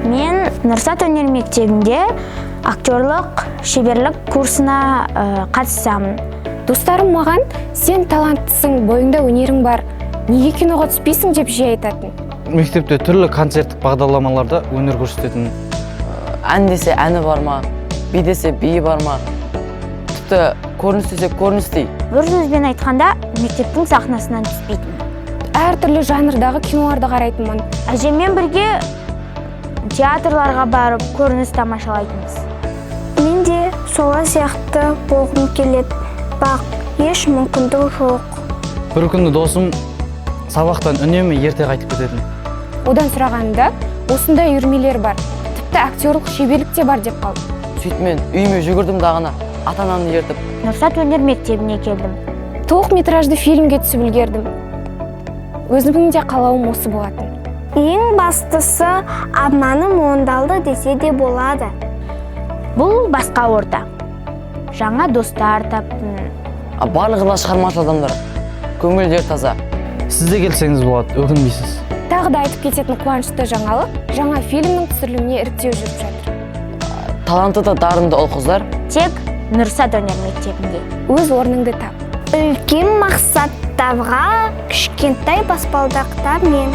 Мен Нұрсат өнер мектебінде актерлық шеберлік курсына қатысамын. Достарым маған, сен таланттысың, бойыңда өнерің бар, неге киноға түспейсің деп жиі айтатын. Мектепте түрлі концерттік бағдарламаларда өнер көрсететін. Ән десе әні бар ма, би десе биі бар ма, тіпті көрініс десе көрініс дей. Бір сөзбен айтқанда, мектептің сахнасынан түспейтін. Әртүрлі жанрдағы киноларды қарайтынмын. Әжеммен бірге театрларға барып көрініс тамашалайтынбыз. Мен де солай сияқты болғым келеді, бірақ еш мүмкіндік жоқ. Бір күні досым сабақтан үнемі ерте қайтып кететін. Одан сұрағанымда, осындай үйірмелер бар, тіпті актерлық шеберлік те бар деп қалды. Сөйтіп мен үйіме жүгірдім дағына, ата-анамды ертіп. Нұрсат өнер мектебіне келдім. Толық метражды фильмге түсіп үлгердім. Өзімнің де қалауым осы болатын. Ең бастысы арманым орындалды десе де болады. Бұл басқа орта. Жаңа достар таптым. Барлығы да шығармашыл адамдар, көңілдері таза. Сіз де келсеңіз болады, өкінбейсіз. Тағы да айтып кететін қуанышты жаңалық, жаңа фильмнің түсіріліміне іріктеу жүріп жатыр. Таланты да дарынды ұл қыздар Тек Нұрсат өнер мектебінде. Өз орныңды тап. Үлкен мақсаттарға кішкентай баспалдақтармен.